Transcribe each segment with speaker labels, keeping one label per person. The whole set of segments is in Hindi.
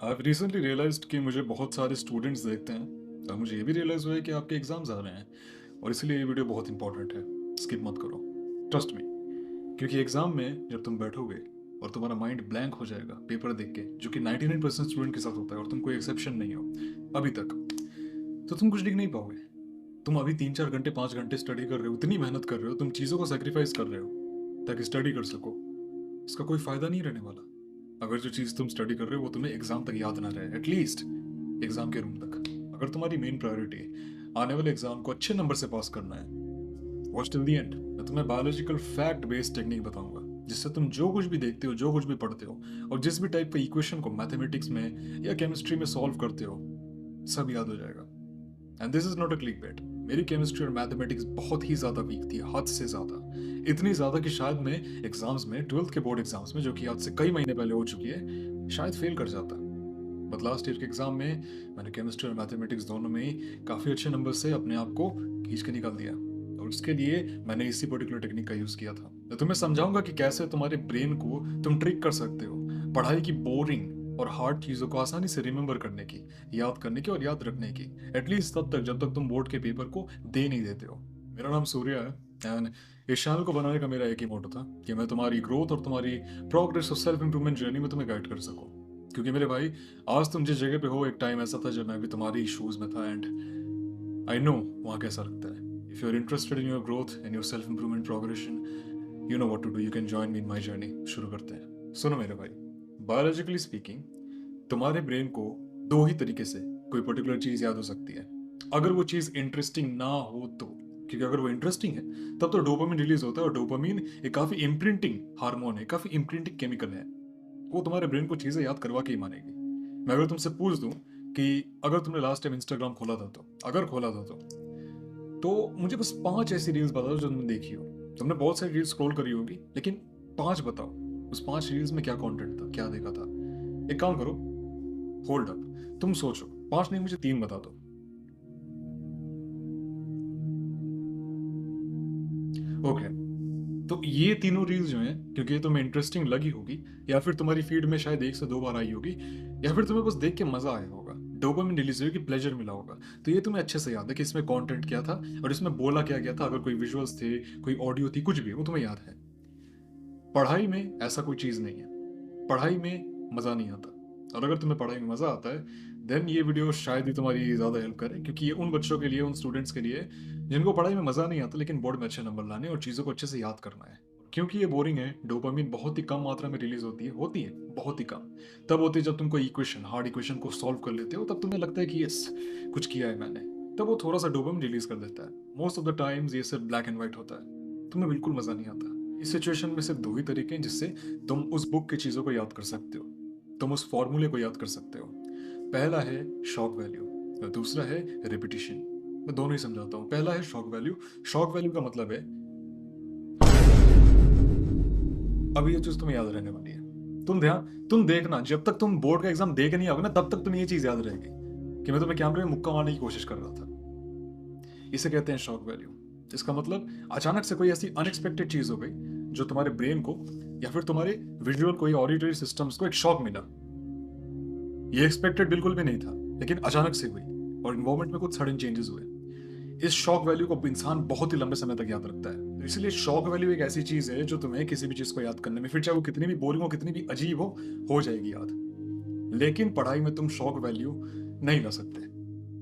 Speaker 1: I've recently realized कि मुझे बहुत सारे स्टूडेंट्स देखते हैं और मुझे ये भी रियलाइज़ हुआ है कि आपके एग्ज़ाम्स आ रहे हैं और इसलिए ये वीडियो बहुत इंपॉर्टेंट है। स्किप मत करो, ट्रस्ट मी। क्योंकि एग्ज़ाम में जब तुम बैठोगे और तुम्हारा माइंड ब्लैंक हो जाएगा पेपर देख के, जो कि 99% स्टूडेंट के साथ होता है और तुम कोई एक्सेप्शन नहीं हो अभी तक, तो तुम कुछ लिख नहीं पाओगे। तुम अभी 3-4 घंटे 5 घंटे स्टडी कर रहे हो, इतनी मेहनत कर रहे हो, तुम चीज़ों को सेक्रीफाइस कर रहे हो ताकि स्टडी कर सको। इसका कोई फ़ायदा नहीं रहने वाला अगर जो चीज़ तुम स्टडी कर रहे हो वो तुम्हें एग्ज़ाम तक याद ना रहे, एटलीस्ट एग्ज़ाम के रूम तक। अगर तुम्हारी मेन प्रायोरिटी आने वाले एग्ज़ाम को अच्छे नंबर से पास करना है, वॉच टिल द एंड। मैं तुम्हें बायोलॉजिकल फैक्ट बेस्ड टेक्निक बताऊंगा जिससे तुम जो कुछ भी देखते हो, जो कुछ भी पढ़ते हो और जिस भी टाइप का इक्वेशन को मैथमेटिक्स में या केमिस्ट्री में सॉल्व करते हो, सब याद हो जाएगा। And this is not a click bait. मेरी केमिस्ट्री और मैथमेटिक्स बहुत ही ज़्यादा वीक थी, हद से ज़्यादा। इतनी ज़्यादा कि शायद मैं एग्जाम्स में, 12th के बोर्ड एग्जाम्स में, जो कि आज से कई महीने पहले हो चुकी है, शायद फेल कर जाता। बट लास्ट ईयर के एग्जाम में मैंने केमिस्ट्री और मैथमेटिक्स दोनों में ही काफ़ी अच्छे नंबर से अपने आप को खींच के निकाल दिया और उसके लिए मैंने इसी पर्टिकुलर टेक्निक का यूज़ किया था। मैं तुम्हें समझाऊंगा कि कैसे तुम्हारे ब्रेन को तुम ट्रिक कर सकते हो पढ़ाई की बोरिंग और हार्ड चीज़ों को आसानी से रिमेंबर करने की, याद करने की और याद रखने की, एटलीस्ट तब तक जब तक तुम बोर्ड के पेपर को दे नहीं देते हो। मेरा नाम सूर्या है एंड इस चैनल को बनाने का मेरा एक ही मोटो था कि मैं तुम्हारी ग्रोथ और तुम्हारी प्रोग्रेस और सेल्फ इंप्रूवमेंट जर्नी में तुम्हें गाइड कर सकूं। क्योंकि मेरे भाई, आज तुम जिस जगह पे हो, एक टाइम ऐसा था जब मैं भी तुम्हारी शूज में था एंड आई नो वहाँ कैसा लगता है। If you are interested in your growth and your self improvement progression, you know what to do, you can join me in my journey. शुरू करते हैं। सुनो मेरे भाई, बायोलॉजिकली स्पीकिंग तुम्हारे ब्रेन को दो ही तरीके से कोई पर्टिकुलर चीज याद हो सकती है। अगर वो चीज इंटरेस्टिंग ना हो तो, क्योंकि अगर वो इंटरेस्टिंग है तब तो डोपामिन रिलीज होता है और डोपामिन एक काफी इम्प्रिंटिंग हार्मोन है, काफी इम्प्रिंटिंग केमिकल है। वो तुम्हारे ब्रेन को चीजें याद करवा के ही मानेगी। मैं अगर तुमसे पूछ दूं कि अगर तुमने लास्ट टाइम इंस्टाग्राम खोला था तो, अगर खोला था तो मुझे बस 5 ऐसी रील्स बताओ जो तुमने देखी हो। तुमने बहुत सारी रील्स स्क्रॉल करी होगी, लेकिन 5 बताओ उस 5 रील्स में क्या कंटेंट था, क्या देखा था। एक काम करो, होल्ड अप, तुम सोचो। 5 नहीं, मुझे 3 बता दो। ओके, तो ये तीनों रील्स जो हैं, क्योंकि ये तुम्हें इंटरेस्टिंग लगी होगी या फिर तुम्हारी फीड में शायद 1 से 2 बार आई होगी या फिर तुम्हें बस देख के मजा आया होगा, डोपामिन रिलीज होगी, प्लेजर मिला होगा, तो ये तुम्हें अच्छे से याद है कि इसमें कंटेंट क्या था और इसमें बोला क्या गया था। अगर कोई विजुअल्स थे, कोई ऑडियो थी, कुछ भी, वो तुम्हें याद है। पढ़ाई में ऐसा कोई चीज नहीं है। पढ़ाई में मजा नहीं आता, और अगर तुम्हें पढ़ाई में मजा आता है देन ये वीडियो शायद ही तुम्हारी ज्यादा हेल्प करे, क्योंकि ये उन बच्चों के लिए, उन स्टूडेंट्स के लिए जिनको पढ़ाई में मजा नहीं आता लेकिन बोर्ड में अच्छे नंबर लाने और चीजों को अच्छे से याद करना है। क्योंकि ये बोरिंग है, डोपामिन बहुत ही कम मात्रा में रिलीज होती है बहुत ही कम। तब होती है जब तुम कोई इक्वेशन, हार्ड इक्वेशन को सॉल्व कर लेते हो, तब तुम्हें लगता है कि यस, कुछ किया है मैंने। तब वो थोड़ा सा डोपामिन रिलीज कर देता है। मोस्ट ऑफ द टाइम्स ये सिर्फ ब्लैक एंड व्हाइट होता है, तुम्हें बिल्कुल मजा नहीं आता। इस सिचुएशन में सिर्फ 2 ही तरीके हैं जिससे तुम उस बुक की चीजों को याद कर सकते हो, तुम उस फॉर्मूले को याद कर सकते हो। पहला है शॉक वैल्यू और दूसरा है रिपीटिशन। मैं दोनों ही समझाता हूँ। पहला है शॉक वैल्यू। शॉक वैल्यू का मतलब है अभी ये चीज तुम्हें याद रहने वाली है। तुम देखना, जब तक तुम बोर्ड का एग्जाम दे के नहीं आओगे ना, तब तक तुम्हें ये चीज याद रहेगी कि मैं तुम्हें कैमरे में मुक्का मारने की कोशिश कर रहा था। इसे कहते हैं शॉक वैल्यू। इसका मतलब अचानक से कोई ऐसी अनएक्सपेक्टेड चीज हो गई जो तुम्हारे ब्रेन को या फिर तुम्हारे विजुअल को या ऑडिटरी सिस्टम्स को एक शॉक मिला। ये एक्सपेक्टेड बिल्कुल भी नहीं था, लेकिन अचानक से हुई और इन्वायरमेंट में कुछ सडन चेंजेस हुए। इस शॉक वैल्यू को इंसान बहुत ही लंबे समय तक याद रखता है। तो इसलिए शॉक वैल्यू एक ऐसी चीज है जो तुम्हें किसी भी चीज को याद करने में, फिर चाहे वो कितनी भी बोरिंग हो, कितनी भी अजीब हो जाएगी याद। लेकिन पढ़ाई में तुम शॉक वैल्यू नहीं ला सकते,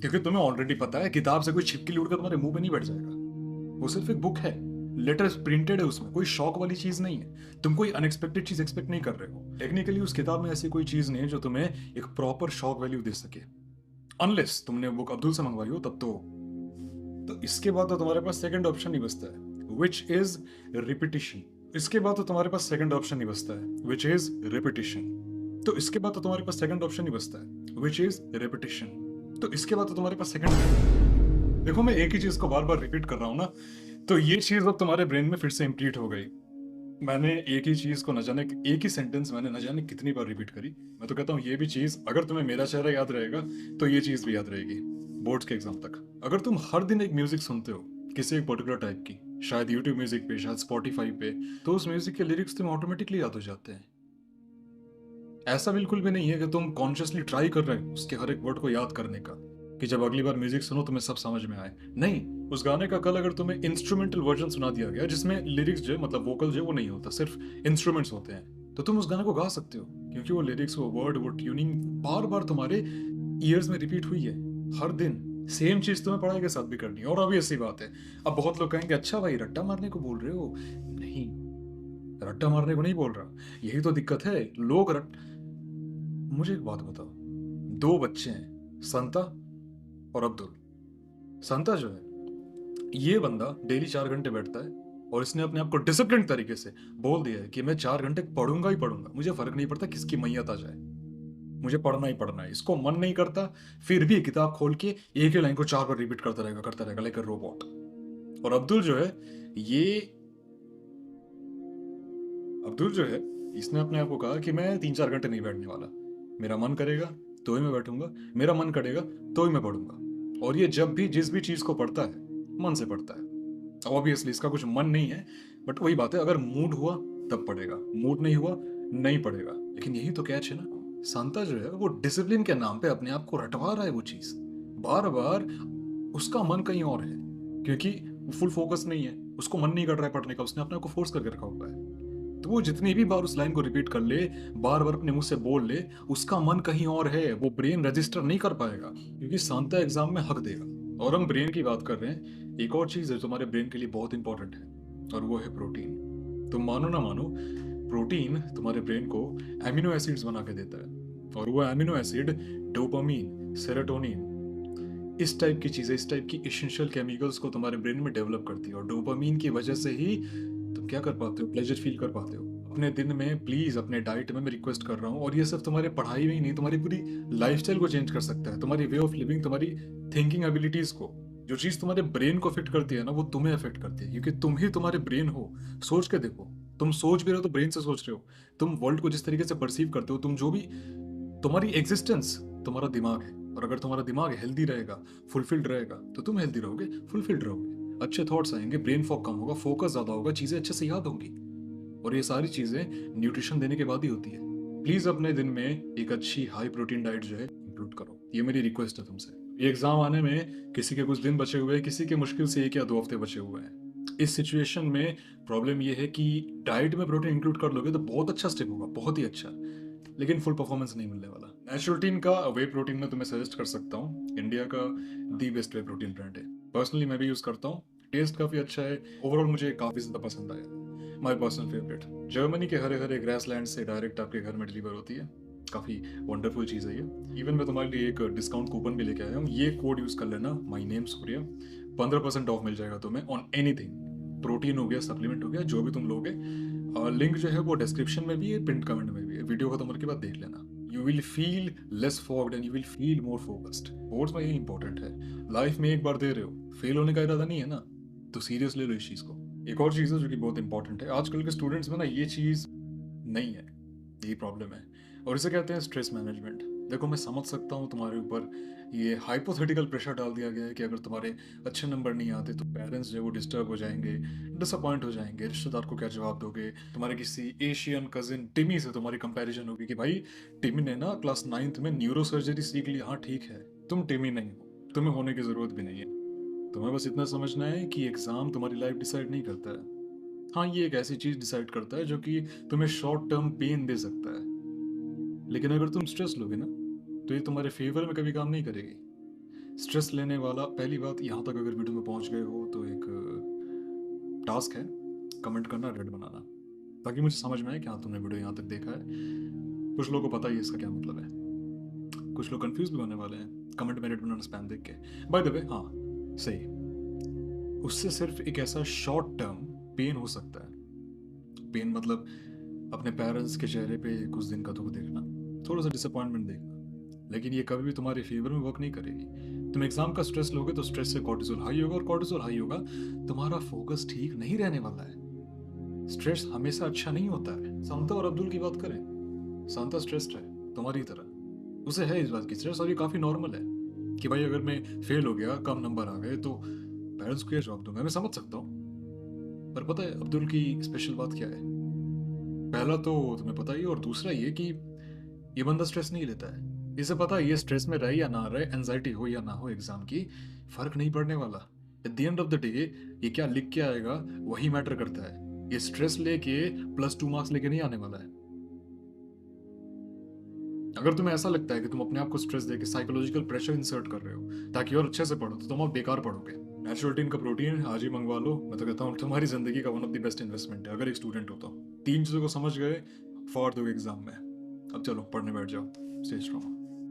Speaker 1: क्योंकि तुम्हें ऑलरेडी पता है किताब से कोई छिपकली उड़कर तुम्हारे मुंह पे नहीं बैठ जाएगा। वो सिर्फ एक बुक है, लेटर्स प्रिंटेड है, उसमें कोई शॉक वाली चीज नहीं है। तुम कोई अनएक्सपेक्टेड चीज एक्सपेक्ट नहीं कर रहे हो। टेक्निकली उस किताब में ऐसी कोई चीज नहीं है जो तुम्हें एक प्रॉपर शॉक वैल्यू दे सके, अनलेस तुमने बुक अब्दुल से मंगवाई हो तब तो इसके बाद तो तुम्हारे पास सेकंड ऑप्शन ही बचता है, विच इज रिपीटिशन। इसके बाद तो तुम्हारे पास सेकंड ऑप्शन ही बचता है, विच इज रिपीटिशन। तो इसके बाद तो तुम्हारे पास सेकंड ऑप्शन ही बचता है, विच इज रिपीटिशन। तो इसके बाद तो तुम्हारे पास सेकंड। देखो, मैं एक ही चीज को बार बार रिपीट कर रहा हूं ना, तो ये चीज अब तुम्हारे ब्रेन में फिर से इम्प्रीट हो गई। मैंने एक ही चीज को न जाने, एक ही सेंटेंस मैंने न जाने कितनी बार रिपीट करी। मैं तो कहता हूँ ये भी चीज, अगर तुम्हें मेरा चेहरा याद रहेगा तो ये चीज भी याद रहेगी बोर्ड्स के एग्जाम तक। अगर तुम हर दिन एक म्यूजिक सुनते हो किसी एक पर्टिकुलर टाइप की, शायद यूट्यूब म्यूजिक पे, शायद स्पॉटिफाई पे, तो उस म्यूजिक के लिरिक्स तुम्हें ऑटोमेटिकली याद हो जाते हैं। ऐसा बिल्कुल भी नहीं है कि तुम कॉन्शियसली ट्राई कर रहे हो उसके हर एक वर्ड को याद करने का, कि जब अगली बार म्यूजिक सुनो तुम्हें सब समझ में आए। नहीं, उस गाने का कल अगर तुम्हें इंस्ट्रूमेंटल वर्जन सुना दिया गया जिसमें लिरिक्स जो है, मतलब वोकल जो है वो नहीं होता, सिर्फ इंस्ट्रूमेंट्स होते हैं, तो तुम उस गाने को गा सकते हो, क्योंकि वो लिरिक्स, वो वर्ड, वो ट्यूनिंग बार बार तुम्हारे ईयर्स में रिपीट हुई है। हर दिन सेम चीज तुम्हें पढ़ाई के साथ भी करनी है। और अभी ऐसी बात है, अब बहुत लोग कहेंगे अच्छा भाई रट्टा मारने को बोल रहे हो। नहीं, रट्टा मारने को नहीं बोल रहा। यही तो दिक्कत है, लोग रट मुझे एक बात बताओ, दो बच्चे हैं, संता और अब्दुल। संता जो है, ये बंदा डेली 4 घंटे बैठता है और इसने अपने आप को डिसिप्लिन तरीके से बोल दिया है कि मैं 4 घंटे पढ़ूंगा ही पढ़ूंगा, मुझे फर्क नहीं पड़ता किसकी मैयत आ जाए, मुझे पढ़ना ही पढ़ना है। इसको मन नहीं करता, फिर भी किताब खोल के एक ही लाइन को 4 बार रिपीट करता रहेगा लाइक अ रोबोट। और अब्दुल जो है, ये अब्दुल जो है, इसने अपने आप को कहा कि मैं 3-4 घंटे नहीं बैठने वाला, मेरा मन करेगा तो ही मैं बैठूंगा, मेरा मन करेगा तो ही मैं पढ़ूंगा। और ये जब भी जिस भी चीज को पढ़ता है, मन से पढ़ता है। ऑब्वियसली इसका कुछ मन नहीं है, बट वही बात है, अगर मूड हुआ तब पढ़ेगा, मूड नहीं हुआ नहीं पढ़ेगा। लेकिन यही तो कैच है ना, सांता जो है वो डिसिप्लिन के नाम पे अपने आप को रटवा रहा है वो चीज बार बार। उसका मन कहीं और है, क्योंकि फुल फोकस नहीं है, उसको मन नहीं कर रहा है पढ़ने का, उसने अपने आप को फोर्स करके रखा हुआ है। तो वो जितनी भी बार उस लाइन को रिपीट कर ले, बार बार अपने मुंह से बोल ले, उसका मन कहीं और है, वो ब्रेन रजिस्टर नहीं कर पाएगा, क्योंकि सांता एग्जाम में हक देगा। और हम ब्रेन की बात कर रहे हैं, एक और चीज है जो तुम्हारे ब्रेन के लिए बहुत इंपॉर्टेंट है, और वो है प्रोटीन। तुम मानो ना मानो, प्रोटीन तुम्हारे ब्रेन को एमिनो एसिड्स बना के देता है, और वो एमिनो एसिड डोपामीन, सेरोटोनिन, इस टाइप की चीजें, इस टाइप की इसेंशियल केमिकल्स को तुम्हारे ब्रेन में डेवलप करती है। और डोपामीन की वजह से ही तुम क्या कर पाते हो, प्लेजर फील कर पाते हो अपने दिन में। प्लीज अपने डाइट में मैं रिक्वेस्ट कर रहा हूँ, और ये सिर्फ तुम्हारे पढ़ाई में ही नहीं, तुम्हारी पूरी लाइफस्टाइल को चेंज कर सकता है, तुम्हारी वे ऑफ लिविंग, तुम्हारी थिंकिंग एबिलिटीज को। जो चीज तुम्हारे ब्रेन को अफेक्ट करती है ना, वो तुम्हें अफेक्ट करती है, क्योंकि तुम ही तुम्हारे ब्रेन हो। सोच के देखो, तुम सोच भी रहे हो तो ब्रेन से सोच रहे हो। तुम वर्ल्ड को जिस तरीके से परसीव करते हो, तुम जो भी, तुम्हारी एग्जिस्टेंस तुम्हारा दिमाग है। और अगर तुम्हारा दिमाग हेल्दी रहेगा, फुलफिल्ड रहेगा, तो तुम हेल्दी रहोगे, फुलफिल्ड रहोगे, अच्छे थॉट्स आएंगे, ब्रेन फॉग कम होगा, फोकस ज्यादा होगा, चीजें अच्छे से याद होंगी। और ये सारी चीजें न्यूट्रिशन देने के बाद ही होती है। प्लीज अपने दिन में एक अच्छी हाई प्रोटीन डाइट जो है इंक्लूड करो, ये मेरी रिक्वेस्ट है तुमसे। ये एग्जाम आने में किसी के कुछ दिन बचे हुए हैं, किसी के मुश्किल से 1 या 2 हफ्ते बचे हुए हैं। इस सिचुएशन में प्रॉब्लम ये है कि डाइट में प्रोटीन इंक्लूड कर लोगे तो बहुत अच्छा स्टेप होगा, बहुत ही अच्छा, लेकिन फुल परफॉर्मेंस नहीं मिलने वाला। नेचुरल का वे प्रोटीन में तुम्हें सजेस्ट कर सकता हूँ, इंडिया का the best way protein brand है। पर्सनली मैं भी यूज करता हूँ, टेस्ट काफी अच्छा है, ओवरऑल मुझे काफी ज्यादा पसंद आया। माय पर्सनल फेवरेट, जर्मनी के हरे हरे ग्रासलैंड से डायरेक्ट आपके घर में डिलीवर होती है, काफी वंडरफुल चीज है ये। इवन मैं तुम्हारे लिए एक डिस्काउंट कूपन भी लेके आया हूँ, ये कोड यूज कर लेना, माई नेम सूर्या, 15% ऑफ मिल जाएगा तुम्हें ऑन एनीथिंग, प्रोटीन हो गया, सप्लीमेंट हो गया, जो भी तुम लोगे। लिंक जो है वो डिस्क्रिप्शन में भी है, पिन कमेंट में भी है, वीडियो खत्म होने के बाद देख लेना। You will feel less forged and you will feel more focused. Boards में ये इंपॉर्टेंट है, लाइफ में एक बार दे रहे हो, फेल होने का इरादा नहीं है ना, तो सीरियस ले लो इस चीज को। एक और चीज है जो कि बहुत इंपॉर्टेंट है, आजकल के स्टूडेंट्स में ना ये चीज नहीं है, यही प्रॉब्लम है, और इसे कहते हैं स्ट्रेस मैनेजमेंट। देखो मैं समझ सकता हूँ तुम्हारे ऊपर ये हाइपोथेटिकल प्रेशर डाल दिया गया है कि अगर तुम्हारे अच्छे नंबर नहीं आते तो पेरेंट्स जो है वो डिस्टर्ब हो जाएंगे, डिसअपॉइंट हो जाएंगे, रिश्तेदार को क्या जवाब दोगे, तुम्हारे किसी एशियन कजिन टिमी से तुम्हारी कंपैरिजन होगी कि भाई टिमी ने ना क्लास 9th में न्यूरो सर्जरी सीख ली। हाँ ठीक है, तुम टिमी नहीं हो, तुम्हें होने की जरूरत भी नहीं है। तुम्हें बस इतना समझना है कि एग्जाम तुम्हारी लाइफ डिसाइड नहीं करता है। हाँ, ये एक ऐसी चीज डिसाइड करता है जो कि तुम्हें शॉर्ट टर्म पेन दे सकता है, लेकिन अगर तुम स्ट्रेस लोगे ना, तो ये तुम्हारे फेवर में कभी काम नहीं करेगी। स्ट्रेस लेने वाला, पहली बात, यहाँ तक अगर वीडियो में पहुंच गए हो तो एक टास्क है, कमेंट करना, रेड बनाना, ताकि मुझे समझ में आए कि हाँ तुमने वीडियो यहाँ तक देखा है। कुछ लोगों को पता ही है इसका क्या मतलब है, कुछ लोग कंफ्यूज भी होने वाले हैं कमेंट में रेड बनाना स्पैम देख के। बाय द वे, हाँ सही, उससे सिर्फ एक ऐसा शॉर्ट टर्म पेन हो सकता है। पेन मतलब अपने पेरेंट्स के चेहरे पे कुछ दिन का दुख देखना, थोड़ा सा डिसअपॉइंटमेंट देखना, लेकिन ये कभी भी तुम्हारे फेवर में वर्क नहीं करेगी। तुम एग्जाम का स्ट्रेस लोगे तो स्ट्रेस से कॉर्टिसोल हाई होगा, और कॉर्टिसोल हाई होगा, तुम्हारा फोकस ठीक नहीं रहने वाला है। स्ट्रेस हमेशा अच्छा नहीं होता है। सांता और अब्दुल की बात करें, सांता स्ट्रेस्ड है तुम्हारी तरह, उसे है इस बात की स्ट्रेस, और ये काफी नॉर्मल है कि भाई अगर मैं फेल हो गया, कम नंबर आ गए, तो पेरेंट्स को क्या जवाब दूंगा, मैं समझ सकता हूँ। पर पता है अब्दुल की स्पेशल बात क्या है? पहला तो तुम्हें पता ही है, और दूसरा ये कि ये बंदा स्ट्रेस नहीं लेता है। इसे पता है ये स्ट्रेस में रहे या ना रहे, एंजाइटी हो या ना हो एग्जाम की, फर्क नहीं पड़ने वाला। At the end of the day ये क्या लिख के आएगा वही मैटर करता है। ये स्ट्रेस लेके +2 मार्क्स लेके नहीं आने वाला है। अगर तुम्हें ऐसा लगता है कि तुम अपने आप को स्ट्रेस देके साइकोलॉजिकल प्रेशर इंसर्ट कर रहे हो ताकि और अच्छे से पढ़ो, तो तुम अब बेकार पढ़ोगे। नेचुरल का प्रोटीन आज ही मंगवा लो। मैं तो कहता हूँ तुम्हारी जिंदगी का one of the best investment है अगर एक स्टूडेंट हो तो। 3 चीजों को समझ गए, फॉर दो एग्जाम में। अब चलो पढ़ने बैठ जाओ। Stay strong.